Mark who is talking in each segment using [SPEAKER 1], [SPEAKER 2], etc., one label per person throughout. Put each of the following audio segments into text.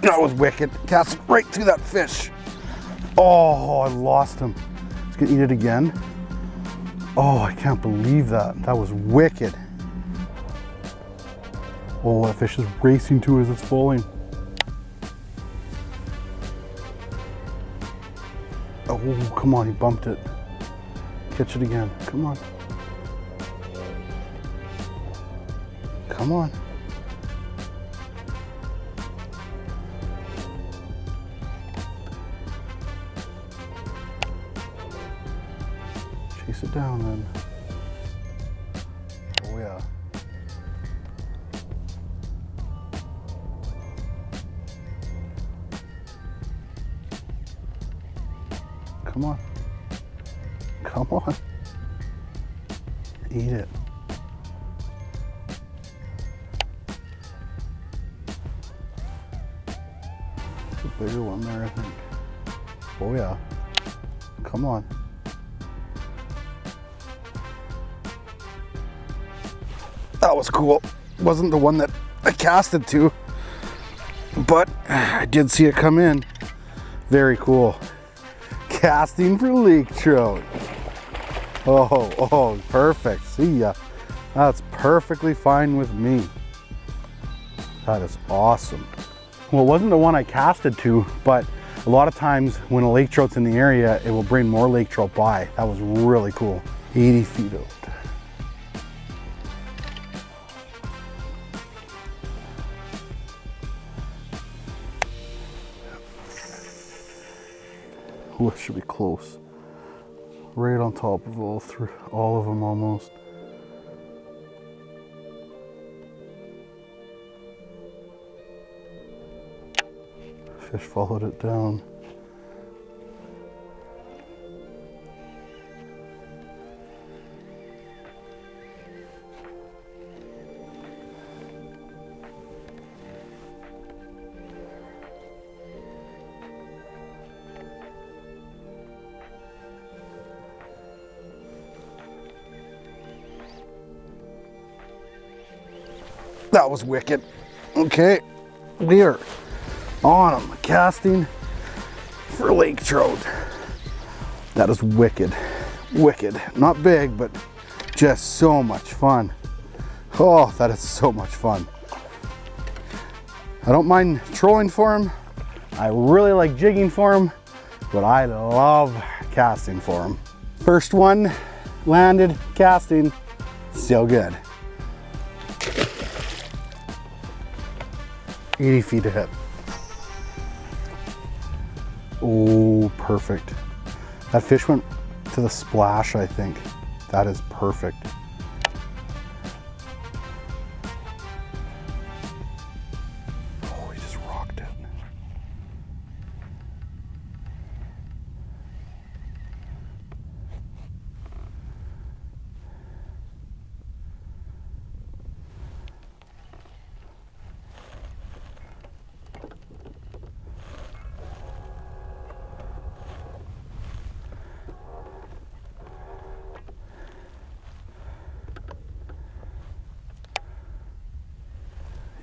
[SPEAKER 1] That was wicked. Cast right through that fish. Oh, I lost him. He's gonna eat it again. Oh, I can't believe that. That was wicked. Oh, that fish is racing to as it's falling. Oh, come on, he bumped it. Catch it again, come on. Come on. Chase it down then. Oh yeah. Come on. Come on. Eat it. It's a bigger one there, I think. Oh yeah. Come on. That was cool. Wasn't the one that I casted to, but I did see it come in. Very cool. Casting for Lake Trout. Oh, perfect. See ya. That's perfectly fine with me. That is awesome. Well, it wasn't the one I casted to, but a lot of times when a lake trout's in the area, it will bring more lake trout by. That was really cool. 80 feet out. Ooh, it should be close. Right on top of all of them almost. Fish followed it down. That was wicked. Okay, we are on them, casting for lake trout. That is wicked, wicked. Not big, but just so much fun. Oh, that is so much fun. I don't mind trolling for them. I really like jigging for them, but I love casting for them. First one landed, casting, still good. 80 feet ahead. Oh, perfect. That fish went to the splash, I think. That is perfect. Oh, he just rocked it.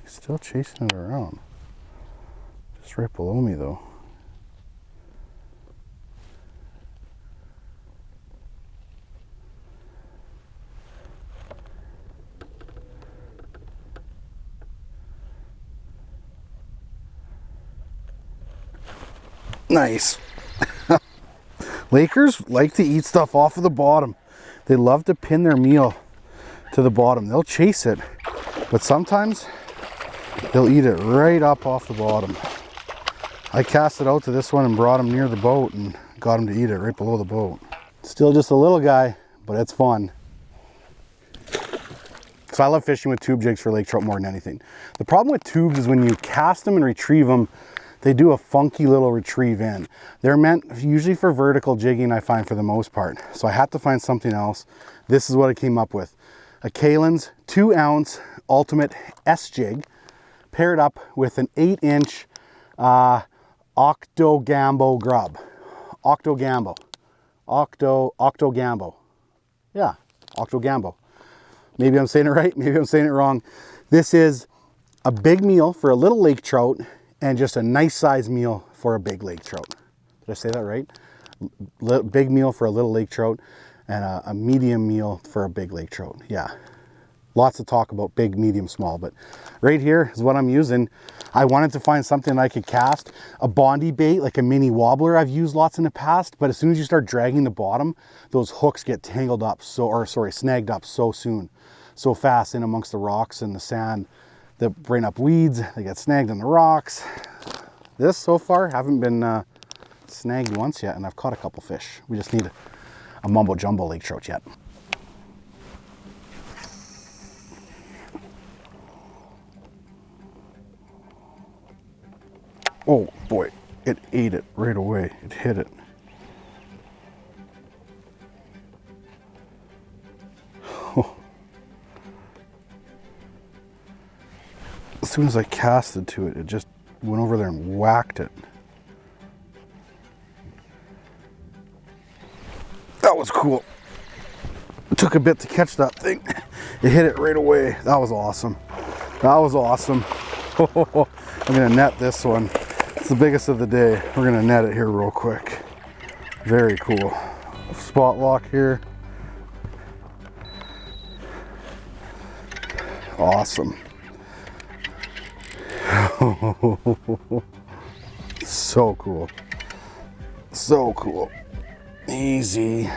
[SPEAKER 1] Still chasing it around. Just right below me though. Nice. Lakers like to eat stuff off of the bottom. They love to pin their meal to the bottom. They'll chase it, but sometimes they'll eat it right up off the bottom. I cast it out to this one and brought him near the boat and got him to eat it right below the boat. Still just a little guy, but it's fun. So I love fishing with tube jigs for lake trout more than anything. The problem with tubes is when you cast them and retrieve them, they do a funky little retrieve in. They're meant usually for vertical jigging, I find, for the most part. So I had to find something else. This is what I came up with. A Kalin's 2-ounce Ultimate S jig paired up with an 8-inch Octogambo grub. Octogambo. Yeah, Octogambo. Maybe I'm saying it right, maybe I'm saying it wrong. This is a big meal for a little lake trout and just a nice size meal for a big lake trout. Did I say that right? Big meal for a little lake trout and a medium meal for a big lake trout. Yeah. Lots of talk about big, medium, small, but right here is what I'm using. I wanted to find something I could cast. A Bondi bait, like a mini wobbler, I've used lots in the past, but as soon as you start dragging the bottom, those hooks get tangled up snagged up so soon, so fast in amongst the rocks and the sand. They bring up weeds, they get snagged in the rocks. This so far haven't been snagged once yet, and I've caught a couple fish. We just need a mumbo jumbo lake trout yet. Oh boy, it ate it right away. It hit it. Oh. As soon as I casted to it, it just went over there and whacked it. That was cool. It took a bit to catch that thing. It hit it right away. That was awesome. That was awesome. I'm gonna net this one. It's the biggest of the day. We're gonna net it here real quick. Very cool. Spot lock here. Awesome. So cool. So cool. Easy.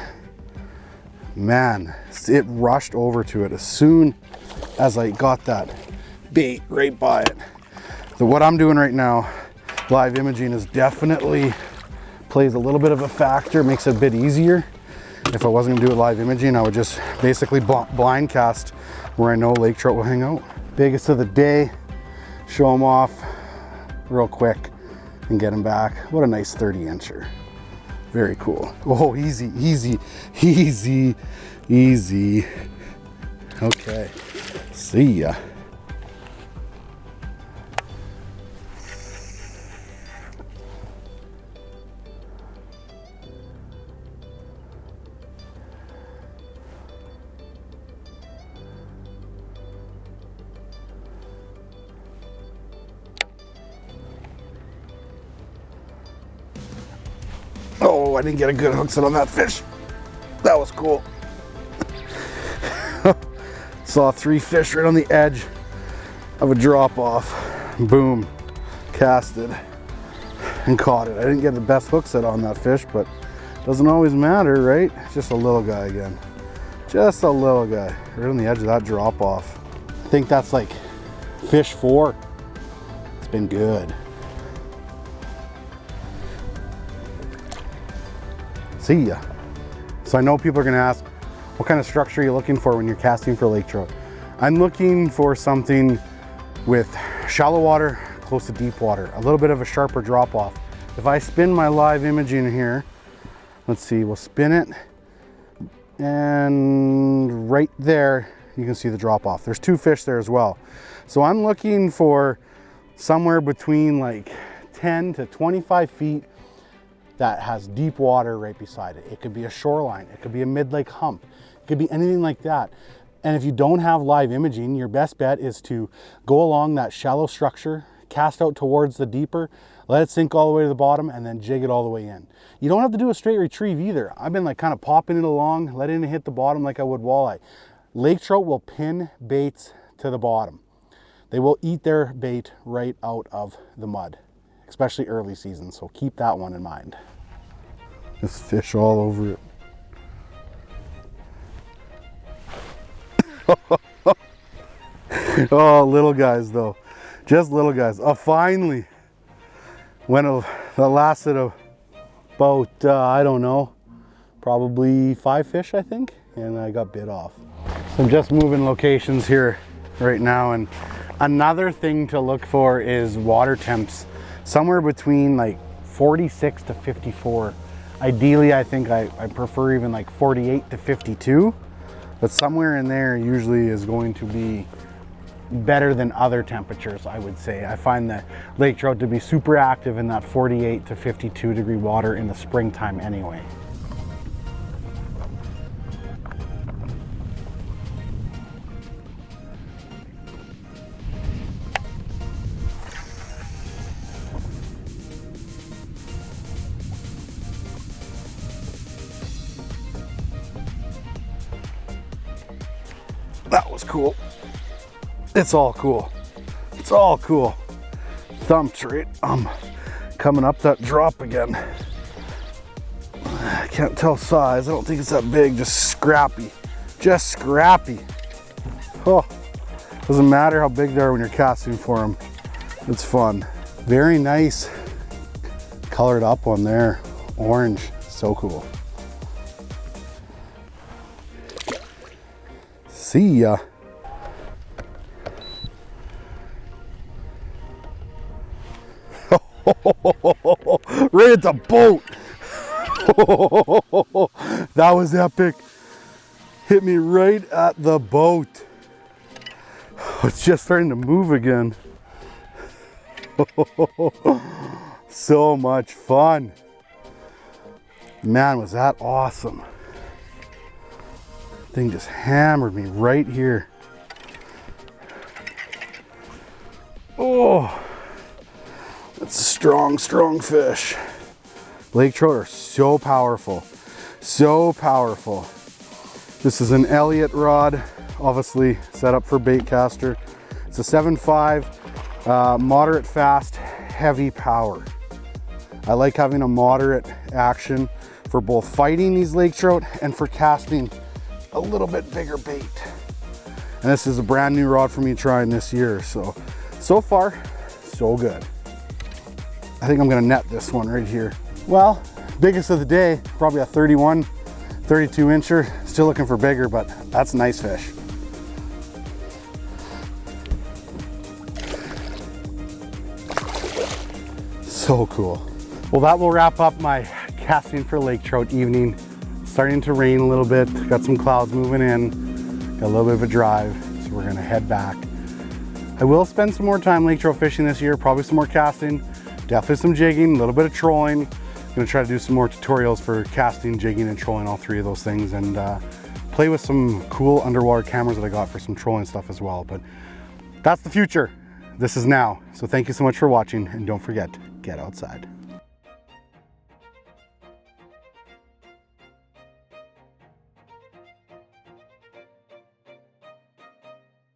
[SPEAKER 1] Man, it rushed over to it as soon as I got that bait right by it. So what I'm doing right now, live imaging, is definitely plays a little bit of a factor, makes it a bit easier. If I wasn't gonna do it live imaging, I would just basically blind cast where I know lake trout will hang out. Biggest of the day, show them off real quick and get them back. What a nice 30-incher. Very cool. Oh, easy, easy, easy, easy. Okay, see ya. Oh, I didn't get a good hook set on that fish. That was cool. Saw 3 fish right on the edge of a drop off. Boom, casted and caught it. I didn't get the best hook set on that fish, but doesn't always matter, right? It's just a little guy again. Just a little guy right on the edge of that drop off. I think that's like fish 4. It's been good. See ya. So I know people are gonna ask, what kind of structure are you looking for when you're casting for lake trout? I'm looking for something with shallow water, close to deep water, a little bit of a sharper drop off. If I spin my live imaging here, let's see, we'll spin it, and right there, you can see the drop off. There's 2 fish there as well. So I'm looking for somewhere between like 10 to 25 feet that has deep water right beside it. It could be a shoreline, it could be a mid-lake hump, it could be anything like that. And if you don't have live imaging, your best bet is to go along that shallow structure, cast out towards the deeper, let it sink all the way to the bottom, and then jig it all the way in. You don't have to do a straight retrieve either. I've been like kind of popping it along, letting it hit the bottom like I would walleye. Lake trout will pin baits to the bottom. They will eat their bait right out of the mud, especially early season, so keep that one in mind. There's fish all over it. Oh, little guys though, just little guys. Oh, finally, that lasted about, I don't know, probably 5 fish, I think, and I got bit off. So I'm just moving locations here right now, and another thing to look for is water temps, somewhere between like 46 to 54. Ideally, I think I prefer even like 48 to 52, but somewhere in there usually is going to be better than other temperatures, I would say. I find the lake trout to be super active in that 48 to 52 degree water in the springtime anyway. That's cool. It's all cool. It's all cool. Thumped right. Coming up that drop again. I can't tell size. I don't think it's that big. Just scrappy. Just scrappy. Oh, doesn't matter how big they are when you're casting for them. It's fun. Very nice colored up one there. Orange. So cool. See ya. Right at the boat. That was epic. Hit me right at the boat. It's just starting to move again. So much fun. Man, was that awesome. Thing just hammered me right here. Oh, that's a strong, strong fish. Lake trout are so powerful. So powerful. This is an Elliott rod, obviously set up for bait caster. It's a 7.5, moderate fast, heavy power. I like having a moderate action for both fighting these lake trout and for casting a little bit bigger bait. And this is a brand new rod for me trying this year. So far, so good. I think I'm gonna net this one right here. Well, biggest of the day, probably a 31, 32 incher. Still looking for bigger, but that's a nice fish. So cool. Well, that will wrap up my casting for lake trout evening. Starting to rain a little bit, got some clouds moving in, got a little bit of a drive, so we're gonna head back. I will spend some more time lake trout fishing this year, probably some more casting, definitely some jigging, a little bit of trolling. Gonna try to do some more tutorials for casting, jigging, and trolling, all three of those things, and play with some cool underwater cameras that I got for some trolling stuff as well. But that's the future. This is now. So thank you so much for watching, and don't forget, get outside.